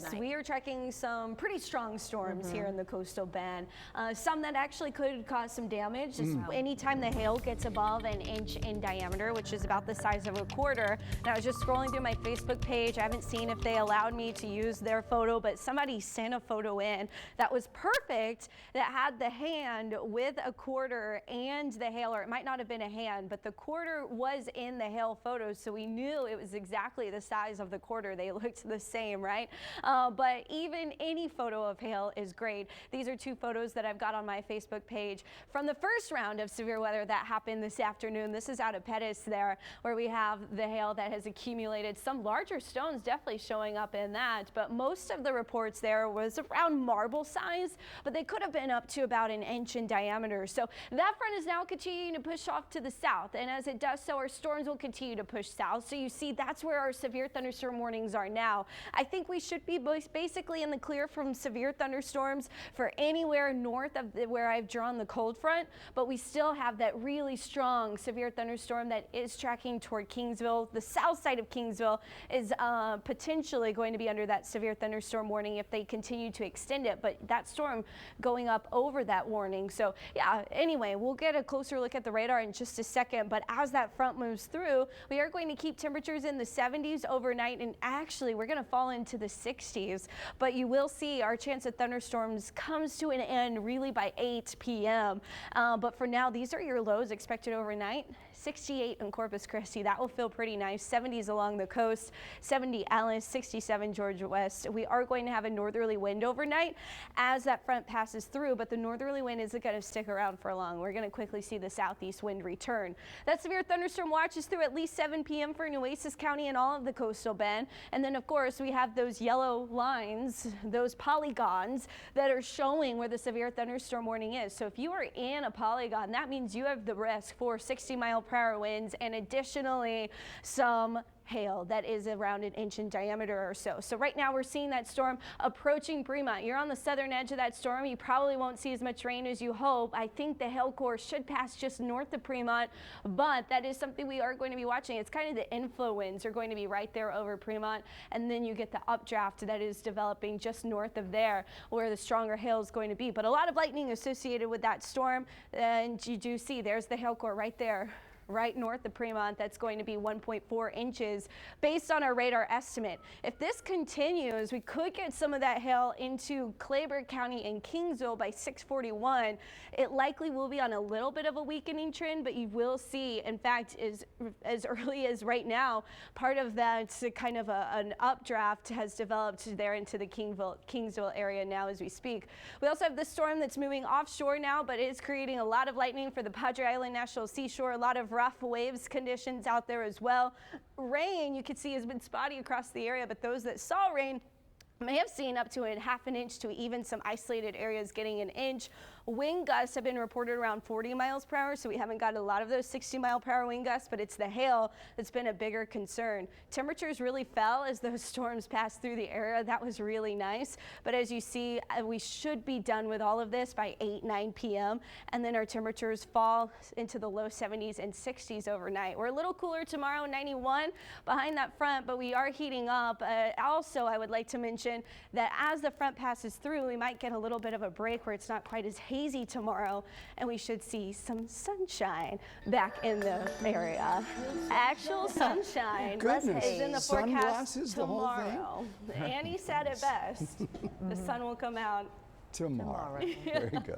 Yes, we are tracking some pretty strong storms here in the coastal band. Some that actually could cause some damage. Anytime the hail gets above an inch in diameter, which is about the size of a quarter. And I was just scrolling through my Facebook page. I haven't seen if they allowed me to use their photo, but somebody sent a photo in that was perfect, that had the hand with a quarter and the hail, or it might not have been a hand, but the quarter was in the hail photo, so we knew it was exactly the size of the quarter. They looked the same, right? But even any photo of hail is great. These are two photos that I've got on my Facebook page from the first round of severe weather that happened this afternoon. This is out of Pettis there, where we have the hail that has accumulated. Some larger stones definitely showing up in that, but most of the reports there was around marble size, but they could have been up to about an inch in diameter. So that front is now continuing to push off to the south, and as it does so, our storms will continue to push south. So you see, that's where our severe thunderstorm warnings are now. I think we should be basically in the clear from severe thunderstorms for anywhere north of where I've drawn the cold front, but we still have that really strong severe thunderstorm that is tracking toward Kingsville. The south side of Kingsville is potentially going to be under that severe thunderstorm warning if they continue to extend it, but that storm going up over that warning. So yeah, anyway, we'll get a closer look at the radar in just a second, but as that front moves through, we are going to keep temperatures in the 70s overnight, and actually we're going to fall into the 60s, but you will see our chance of thunderstorms comes to an end really by 8 p.m. But for now, these are your lows expected overnight. 68 in Corpus Christi, that will feel pretty nice. 70s along the coast, 70 Alice, 67 Georgia West. We are going to have a northerly wind overnight as that front passes through, but the northerly wind isn't going to stick around for long. We're going to quickly see the southeast wind return. That severe thunderstorm watch is through at least 7 p.m. for Nueces County and all of the coastal bend. And then of course we have those yellow lines, those polygons that are showing where the severe thunderstorm warning is. So if you are in a polygon, that means you have the risk for 60-mile-per-hour winds and additionally some hail that is around an inch in diameter or so. So right now we're seeing that storm approaching Fremont. You're on the southern edge of that storm. You probably won't see as much rain as you hope. I think the hail core should pass just north of Fremont, but that is something we are going to be watching. It's kind of the inflow winds are going to be right there over Fremont, and then you get the updraft that is developing just north of there where the stronger hail is going to be. But a lot of lightning associated with that storm, and you do see there's the hail core right there, right north of Fremont. That's going to be 1.4 inches based on our radar estimate. If this continues, we could get some of that hail into Clayburgh County and Kingsville by 6:41. It likely will be on a little bit of a weakening trend, but you will see, in fact, as early as right now, part of that kind of an updraft has developed there into the Kingsville area now as we speak. We also have this storm that's moving offshore now, but it is creating a lot of lightning for the Padre Island National Seashore, a lot of rough waves conditions out there as well. Rain, you can see, has been spotty across the area, but those that saw rain may have seen up to a half an inch to even some isolated areas getting an inch. Wind gusts have been reported around 40 miles per hour, so we haven't got a lot of those 60-mile-per-hour wind gusts, but it's the hail that's been a bigger concern. Temperatures really fell as those storms passed through the area. That was really nice, but as you see, we should be done with all of this by 9 p.m., and then our temperatures fall into the low 70s and 60s overnight. We're a little cooler tomorrow, 91 behind that front, but we are heating up. Also, I would like to mention that as the front passes through, we might get a little bit of a break where it's not quite as hazy tomorrow, and we should see some sunshine back in the area. Actual sunshine is in the forecast tomorrow. Annie said it best. The sun will come out tomorrow. Very good.